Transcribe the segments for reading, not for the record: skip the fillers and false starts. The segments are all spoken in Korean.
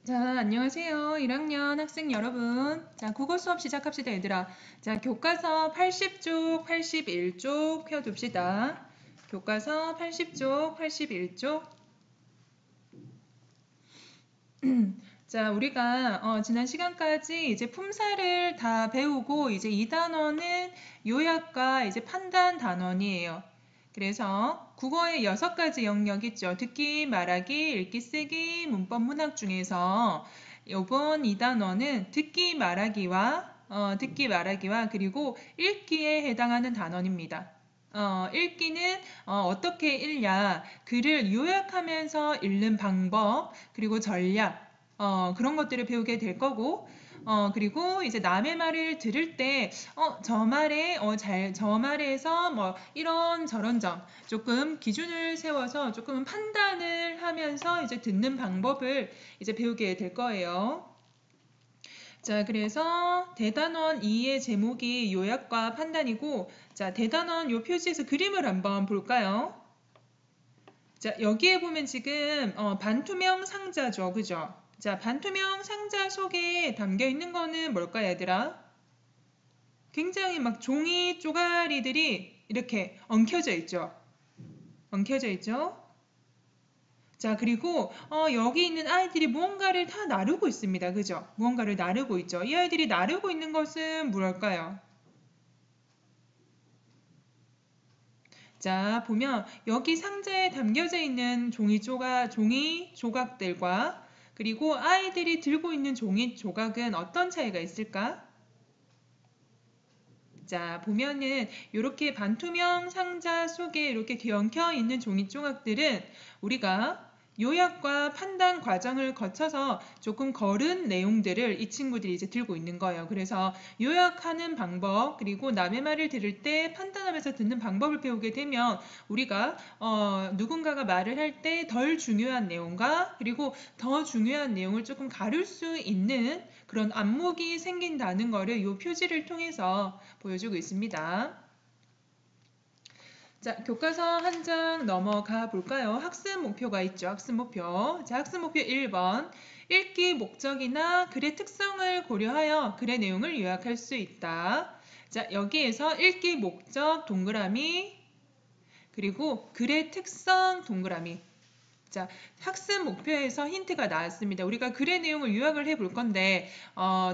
자, 안녕하세요. 1학년 학생 여러분. 자, 국어 수업 시작합시다, 얘들아. 자, 교과서 80쪽, 81쪽 펴둡시다. 교과서 80쪽, 81쪽. 자, 우리가 지난 시간까지 이제 품사를 다 배우고 이제 이 단원은 요약과 이제 판단 단원이에요. 그래서 국어의 6가지 영역 있죠. 듣기, 말하기, 읽기, 쓰기, 문법, 문학 중에서 이번 이 단원은 듣기, 말하기와 그리고 읽기에 해당하는 단원입니다. 읽기는 어떻게 읽냐, 글을 요약하면서 읽는 방법, 그리고 전략, 그런 것들을 배우게 될 거고, 그리고 이제 남의 말을 들을 때, 저 말에서 뭐 이런 저런 점, 조금 기준을 세워서 조금 판단을 하면서 이제 듣는 방법을 이제 배우게 될 거예요. 자, 그래서 대단원 2의 제목이 요약과 판단이고, 자, 대단원 요 표지에서 그림을 한번 볼까요? 자, 여기에 보면 지금 반투명 상자죠, 그죠? 자, 반투명 상자 속에 담겨 있는 거는 뭘까요, 얘들아? 굉장히 막 종이 쪼가리들이 이렇게 엉켜져 있죠. 엉켜져 있죠. 자, 그리고 여기 있는 아이들이 무언가를 다 나르고 있습니다. 그죠? 무언가를 나르고 있죠. 이 아이들이 나르고 있는 것은 뭘까요? 자, 보면 여기 상자에 담겨져 있는 종이 조각들과 그리고 아이들이 들고 있는 종이 조각은 어떤 차이가 있을까? 자, 보면은 이렇게 반투명 상자 속에 이렇게 엉켜 있는 종이 조각들은 우리가 요약과 판단 과정을 거쳐서 조금 거른 내용들을 이 친구들이 이제 들고 있는 거예요. 그래서 요약하는 방법, 그리고 남의 말을 들을 때 판단하면서 듣는 방법을 배우게 되면 우리가 누군가가 말을 할 때 덜 중요한 내용과 그리고 더 중요한 내용을 조금 가릴 수 있는 그런 안목이 생긴다는 거를 이 표지를 통해서 보여주고 있습니다. 자, 교과서 한 장 넘어가 볼까요? 학습 목표가 있죠. 학습 목표. 자, 학습 목표 1번. 읽기 목적이나 글의 특성을 고려하여 글의 내용을 요약할 수 있다. 자, 여기에서 읽기 목적 동그라미, 그리고 글의 특성 동그라미. 자, 학습 목표에서 힌트가 나왔습니다. 우리가 글의 내용을 요약을 해 볼 건데,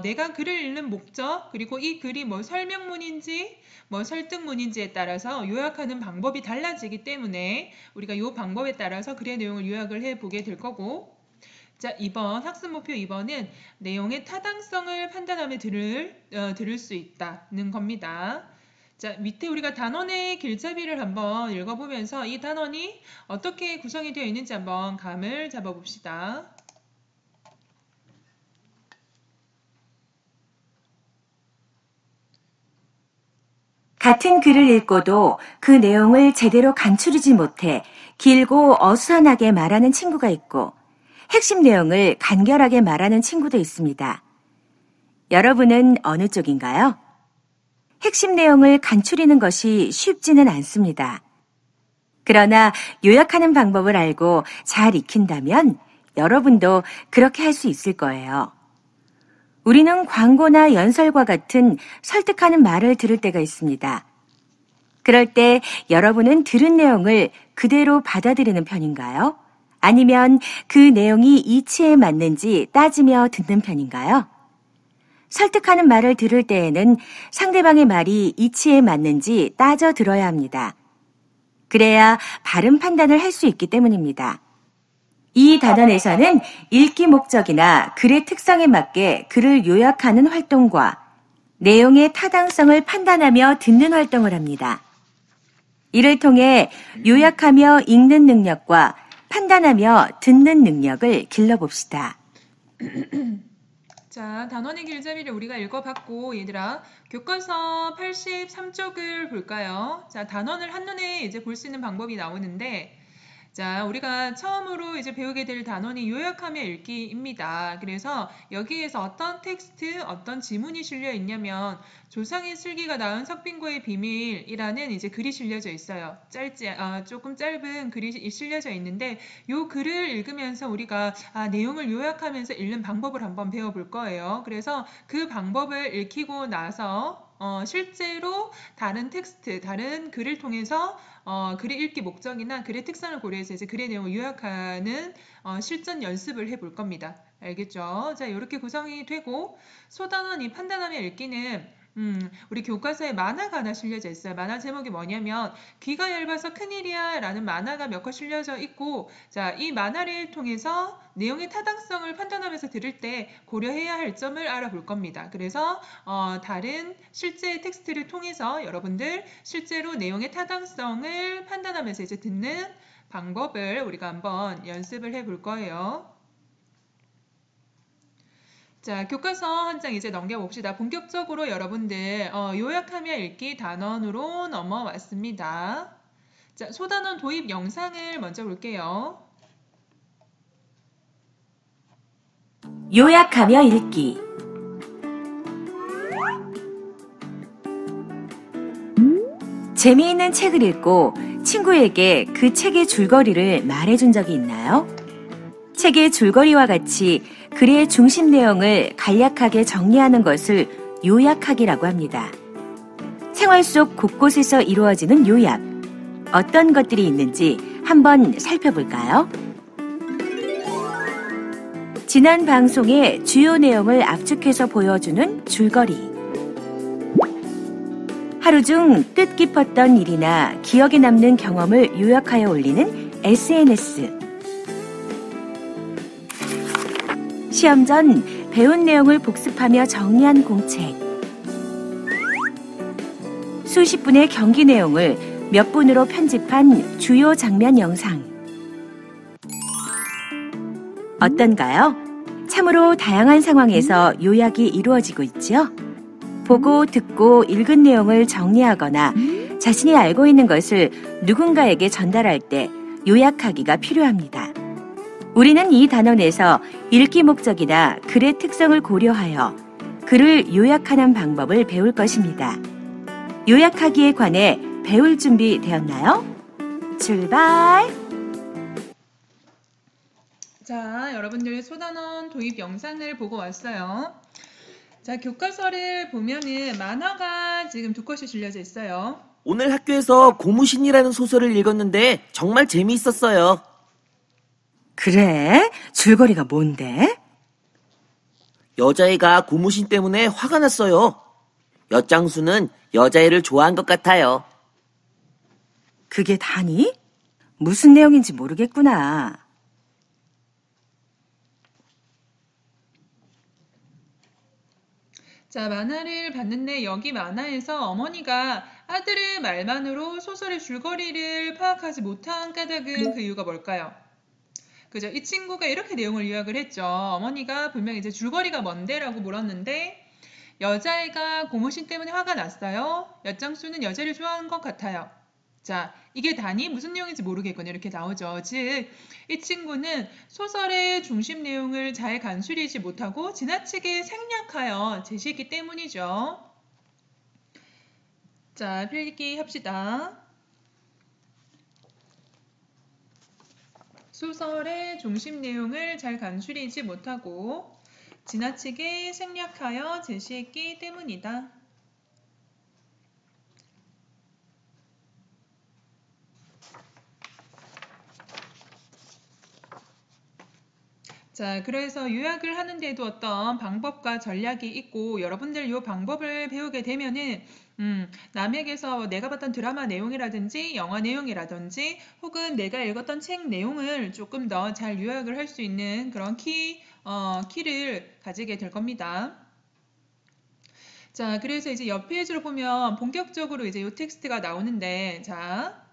내가 글을 읽는 목적, 그리고 이 글이 뭐 설명문인지, 뭐 설득문인지에 따라서 요약하는 방법이 달라지기 때문에 우리가 이 방법에 따라서 글의 내용을 요약을 해 보게 될 거고, 자, 2번, 학습 목표 2번은 내용의 타당성을 판단하며 들을 수 있다는 겁니다. 자, 밑에 우리가 단원의 길잡이를 한번 읽어보면서 이 단원이 어떻게 구성이 되어 있는지 한번 감을 잡아봅시다. 같은 글을 읽고도 그 내용을 제대로 간추리지 못해 길고 어수선하게 말하는 친구가 있고 핵심 내용을 간결하게 말하는 친구도 있습니다. 여러분은 어느 쪽인가요? 핵심 내용을 간추리는 것이 쉽지는 않습니다. 그러나 요약하는 방법을 알고 잘 익힌다면 여러분도 그렇게 할 수 있을 거예요. 우리는 광고나 연설과 같은 설득하는 말을 들을 때가 있습니다. 그럴 때 여러분은 들은 내용을 그대로 받아들이는 편인가요? 아니면 그 내용이 이치에 맞는지 따지며 듣는 편인가요? 설득하는 말을 들을 때에는 상대방의 말이 이치에 맞는지 따져 들어야 합니다. 그래야 바른 판단을 할 수 있기 때문입니다. 이 단원에서는 읽기 목적이나 글의 특성에 맞게 글을 요약하는 활동과 내용의 타당성을 판단하며 듣는 활동을 합니다. 이를 통해 요약하며 읽는 능력과 판단하며 듣는 능력을 길러봅시다. 자, 단원의 길잡이를 우리가 읽어봤고, 얘들아, 교과서 83쪽을 볼까요? 자, 단원을 한눈에 이제 볼 수 있는 방법이 나오는데, 자, 우리가 처음으로 이제 배우게 될 단원이 요약하며 읽기입니다. 그래서 여기에서 어떤 텍스트, 어떤 지문이 실려 있냐면 조상의 슬기가 낳은 석빙고의 비밀이라는 이제 글이 실려져 있어요. 조금 짧은 글이 실려져 있는데 이 글을 읽으면서 우리가 내용을 요약하면서 읽는 방법을 한번 배워볼 거예요. 그래서 그 방법을 읽히고 나서 실제로 다른 텍스트, 다른 글을 통해서 글의 읽기 목적이나 글의 특성을 고려해서 이제 글의 내용을 요약하는 실전 연습을 해볼 겁니다. 알겠죠? 자, 이렇게 구성이 되고 소단원이 판단하며 읽기는 우리 교과서에 만화가 하나 실려져 있어요. 만화 제목이 뭐냐면 귀가 얇아서 큰일이야 라는 만화가 몇 컷 실려져 있고 자, 이 만화를 통해서 내용의 타당성을 판단하면서 들을 때 고려해야 할 점을 알아볼 겁니다. 그래서 다른 실제 텍스트를 통해서 여러분들 실제로 내용의 타당성을 판단하면서 이제 듣는 방법을 우리가 한번 연습을 해볼 거예요. 자, 교과서 한 장 이제 넘겨봅시다. 본격적으로 여러분들 요약하며 읽기 단원으로 넘어왔습니다. 자, 소단원 도입 영상을 먼저 볼게요. 요약하며 읽기. 재미있는 책을 읽고 친구에게 그 책의 줄거리를 말해준 적이 있나요? 책의 줄거리와 같이 글의 중심 내용을 간략하게 정리하는 것을 요약하기라고 합니다. 생활 속 곳곳에서 이루어지는 요약. 어떤 것들이 있는지 한번 살펴볼까요? 지난 방송의 주요 내용을 압축해서 보여주는 줄거리. 하루 중 뜻깊었던 일이나 기억에 남는 경험을 요약하여 올리는 SNS. 시험 전 배운 내용을 복습하며 정리한 공책. 수십 분의 경기 내용을 몇 분으로 편집한 주요 장면 영상. 어떤가요? 참으로 다양한 상황에서 요약이 이루어지고 있죠? 보고 듣고 읽은 내용을 정리하거나 자신이 알고 있는 것을 누군가에게 전달할 때 요약하기가 필요합니다. 우리는 이 단원에서 읽기 목적이나 글의 특성을 고려하여 글을 요약하는 방법을 배울 것입니다. 요약하기에 관해 배울 준비 되었나요? 출발! 자, 여러분들 소단원 도입 영상을 보고 왔어요. 자, 교과서를 보면은 만화가 지금 두 컷이 실려져 있어요. 오늘 학교에서 고무신이라는 소설을 읽었는데 정말 재미있었어요. 그래? 줄거리가 뭔데? 여자애가 고무신 때문에 화가 났어요. 엿장수는 여자애를 좋아한 것 같아요. 그게 다니? 무슨 내용인지 모르겠구나. 자, 만화를 봤는데 여기 만화에서 어머니가 아들의 말만으로 소설의 줄거리를 파악하지 못한 까닭은 그 이유가 뭘까요? 그죠? 이 친구가 이렇게 내용을 요약을 했죠. 어머니가 분명히 이제 줄거리가 뭔데? 라고 물었는데 여자애가 고무신 때문에 화가 났어요. 엿장수는 여자를 좋아하는 것 같아요. 자, 이게 단이 무슨 내용인지 모르겠거든요. 이렇게 나오죠. 즉, 이 친구는 소설의 중심 내용을 잘 간수리지 못하고 지나치게 생략하여 제시했기 때문이죠. 자, 필기 합시다. 소설의 중심 내용을 잘 간수리지 못하고 지나치게 생략하여 제시했기 때문이다. 자, 그래서 요약을 하는데도 어떤 방법과 전략이 있고 여러분들 이 방법을 배우게 되면은 남에게서 내가 봤던 드라마 내용이라든지 영화 내용이라든지 혹은 내가 읽었던 책 내용을 조금 더 잘 요약을 할 수 있는 그런 키를 가지게 될 겁니다. 자, 그래서 이제 옆 페이지로 보면 본격적으로 이제 이 텍스트가 나오는데 자,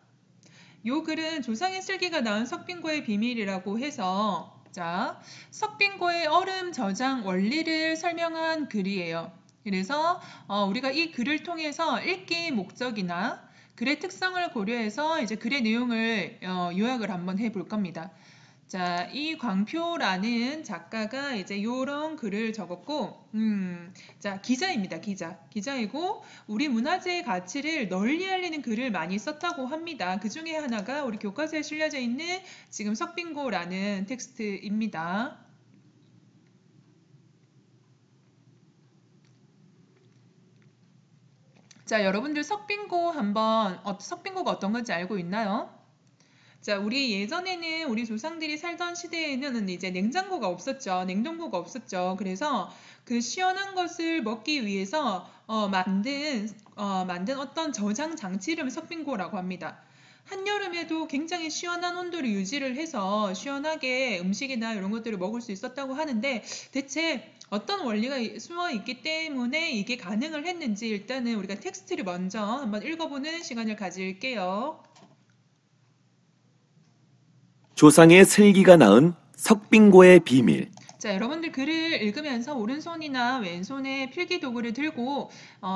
요 글은 조상의 슬기가 낳은 석빙고의 비밀이라고 해서 자, 석빙고의 얼음 저장 원리를 설명한 글이에요. 그래서 우리가 이 글을 통해서 읽기 목적이나 글의 특성을 고려해서 이제 글의 내용을 요약을 한번 해볼 겁니다. 자, 이 광표라는 작가가 이제 요런 글을 적었고, 자, 기자입니다. 기자이고, 우리 문화재의 가치를 널리 알리는 글을 많이 썼다고 합니다. 그 중에 하나가 우리 교과서에 실려져 있는 지금 석빙고라는 텍스트입니다. 자, 여러분들 석빙고가 어떤 건지 알고 있나요? 자, 우리 예전에는 우리 조상들이 살던 시대에는 이제 냉장고가 없었죠. 냉동고가 없었죠. 그래서 그 시원한 것을 먹기 위해서 만든 어떤 저장 장치를 석빙고라고 합니다. 한여름에도 굉장히 시원한 온도를 유지를 해서 시원하게 음식이나 이런 것들을 먹을 수 있었다고 하는데 대체 어떤 원리가 숨어 있기 때문에 이게 가능을 했는지 일단은 우리가 텍스트를 먼저 한번 읽어보는 시간을 가질게요. 조상의 슬기가 낳은 석빙고의 비밀. 자, 여러분들 글을 읽으면서 오른손이나 왼손에 필기도구를 들고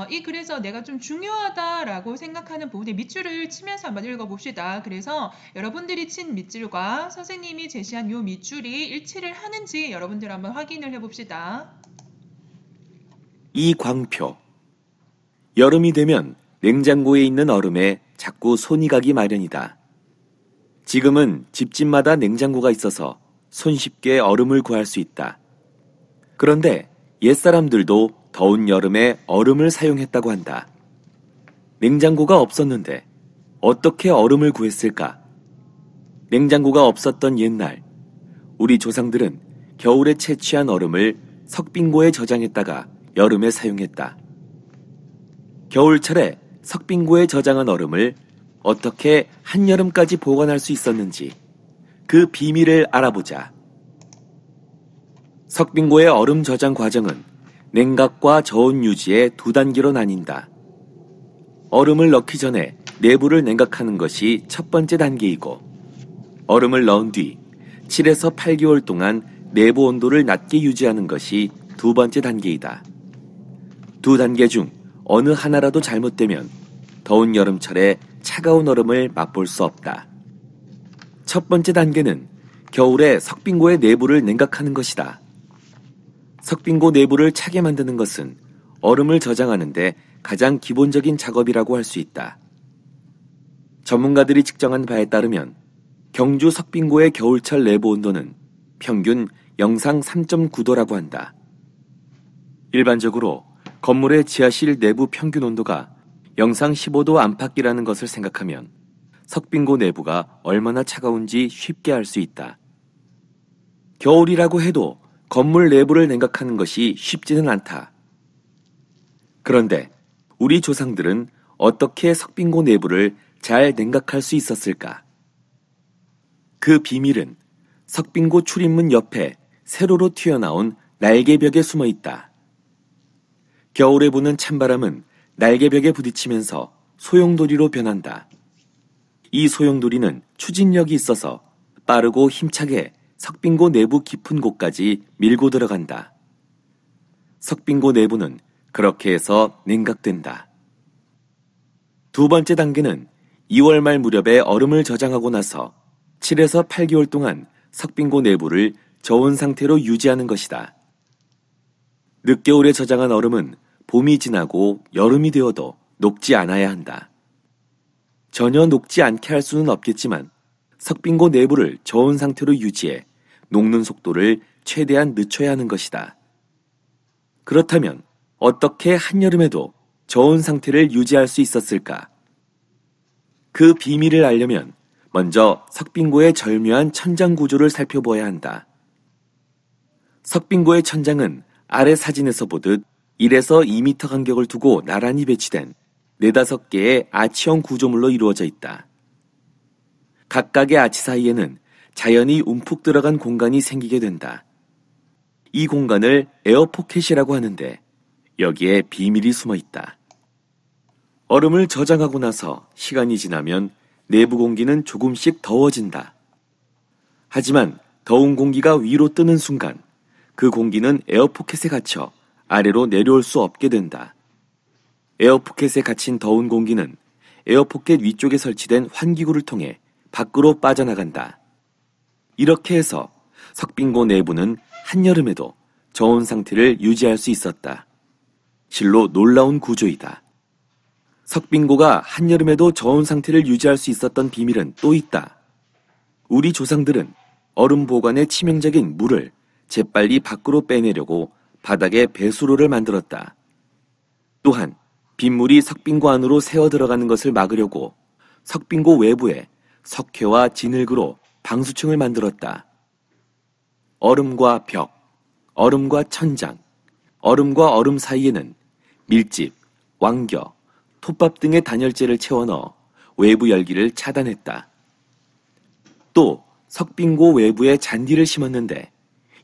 이 글에서 내가 좀 중요하다라고 생각하는 부분에 밑줄을 치면서 한번 읽어봅시다. 그래서 여러분들이 친 밑줄과 선생님이 제시한 이 밑줄이 일치를 하는지 여러분들 한번 확인을 해봅시다. 이 광표. 여름이 되면 냉장고에 있는 얼음에 자꾸 손이 가기 마련이다. 지금은 집집마다 냉장고가 있어서 손쉽게 얼음을 구할 수 있다. 그런데 옛사람들도 더운 여름에 얼음을 사용했다고 한다. 냉장고가 없었는데 어떻게 얼음을 구했을까? 냉장고가 없었던 옛날, 우리 조상들은 겨울에 채취한 얼음을 석빙고에 저장했다가 여름에 사용했다. 겨울철에 석빙고에 저장한 얼음을 어떻게 한여름까지 보관할 수 있었는지 그 비밀을 알아보자. 석빙고의 얼음 저장 과정은 냉각과 저온 유지의 두 단계로 나뉜다. 얼음을 넣기 전에 내부를 냉각하는 것이 첫 번째 단계이고, 얼음을 넣은 뒤 7에서 8개월 동안 내부 온도를 낮게 유지하는 것이 두 번째 단계이다. 두 단계 중 어느 하나라도 잘못되면 더운 여름철에 차가운 얼음을 맛볼 수 없다. 첫 번째 단계는 겨울에 석빙고의 내부를 냉각하는 것이다. 석빙고 내부를 차게 만드는 것은 얼음을 저장하는데 가장 기본적인 작업이라고 할 수 있다. 전문가들이 측정한 바에 따르면 경주 석빙고의 겨울철 내부 온도는 평균 영상 3.9도라고 한다. 일반적으로 건물의 지하실 내부 평균 온도가 영상 15도 안팎이라는 것을 생각하면 석빙고 내부가 얼마나 차가운지 쉽게 알 수 있다. 겨울이라고 해도 건물 내부를 냉각하는 것이 쉽지는 않다. 그런데 우리 조상들은 어떻게 석빙고 내부를 잘 냉각할 수 있었을까? 그 비밀은 석빙고 출입문 옆에 세로로 튀어나온 날개벽에 숨어 있다. 겨울에 부는 찬바람은 날개벽에 부딪히면서 소용돌이로 변한다. 이 소용돌이는 추진력이 있어서 빠르고 힘차게 석빙고 내부 깊은 곳까지 밀고 들어간다. 석빙고 내부는 그렇게 해서 냉각된다. 두 번째 단계는 2월 말 무렵에 얼음을 저장하고 나서 7에서 8개월 동안 석빙고 내부를 저온 상태로 유지하는 것이다. 늦겨울에 저장한 얼음은 봄이 지나고 여름이 되어도 녹지 않아야 한다. 전혀 녹지 않게 할 수는 없겠지만 석빙고 내부를 저온 상태로 유지해 녹는 속도를 최대한 늦춰야 하는 것이다. 그렇다면 어떻게 한여름에도 저온 상태를 유지할 수 있었을까? 그 비밀을 알려면 먼저 석빙고의 절묘한 천장 구조를 살펴보아야 한다. 석빙고의 천장은 아래 사진에서 보듯 1에서 2m 간격을 두고 나란히 배치된 4-5개의 아치형 구조물로 이루어져 있다. 각각의 아치 사이에는 자연히 움푹 들어간 공간이 생기게 된다. 이 공간을 에어포켓이라고 하는데 여기에 비밀이 숨어 있다. 얼음을 저장하고 나서 시간이 지나면 내부 공기는 조금씩 더워진다. 하지만 더운 공기가 위로 뜨는 순간 그 공기는 에어포켓에 갇혀 아래로 내려올 수 없게 된다. 에어포켓에 갇힌 더운 공기는 에어포켓 위쪽에 설치된 환기구를 통해 밖으로 빠져나간다. 이렇게 해서 석빙고 내부는 한여름에도 저온 상태를 유지할 수 있었다. 실로 놀라운 구조이다. 석빙고가 한여름에도 저온 상태를 유지할 수 있었던 비밀은 또 있다. 우리 조상들은 얼음 보관에 치명적인 물을 재빨리 밖으로 빼내려고 바닥에 배수로를 만들었다. 또한 빗물이 석빙고 안으로 새어 들어가는 것을 막으려고 석빙고 외부에 석회와 진흙으로 방수층을 만들었다. 얼음과 벽, 얼음과 천장, 얼음과 얼음 사이에는 밀집, 왕겨, 톱밥 등의 단열재를 채워 넣어 외부 열기를 차단했다. 또 석빙고 외부에 잔디를 심었는데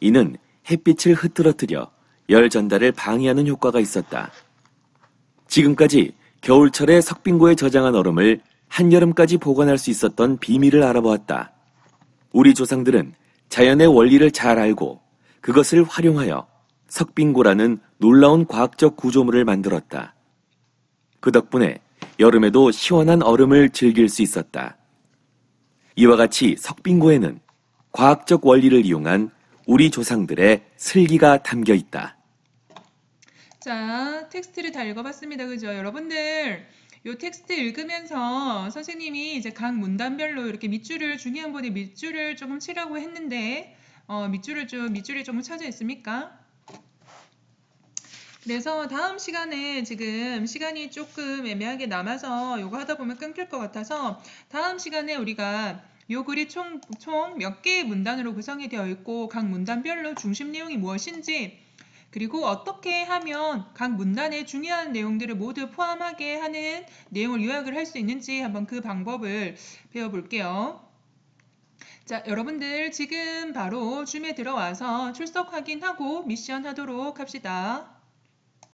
이는 햇빛을 흐트러뜨려 열 전달을 방해하는 효과가 있었다. 지금까지 겨울철에 석빙고에 저장한 얼음을 한여름까지 보관할 수 있었던 비밀을 알아보았다. 우리 조상들은 자연의 원리를 잘 알고 그것을 활용하여 석빙고라는 놀라운 과학적 구조물을 만들었다. 그 덕분에 여름에도 시원한 얼음을 즐길 수 있었다. 이와 같이 석빙고에는 과학적 원리를 이용한 우리 조상들의 슬기가 담겨 있다. 자, 텍스트를 다 읽어봤습니다. 그죠? 여러분들, 요 텍스트 읽으면서 선생님이 이제 각 문단별로 이렇게 밑줄을, 중요한 부분에 밑줄을 조금 치라고 했는데, 밑줄이 조금 쳐져 있습니까? 그래서 다음 시간에 지금 시간이 조금 애매하게 남아서 요거 하다 보면 끊길 것 같아서 다음 시간에 우리가 요 글이 총 몇 개의 문단으로 구성이 되어 있고 각 문단별로 중심 내용이 무엇인지 그리고 어떻게 하면 각 문단의 중요한 내용들을 모두 포함하게 하는 내용을 요약을 할 수 있는지 한번 그 방법을 배워볼게요. 자, 여러분들 지금 바로 줌에 들어와서 출석 확인하고 미션 하도록 합시다.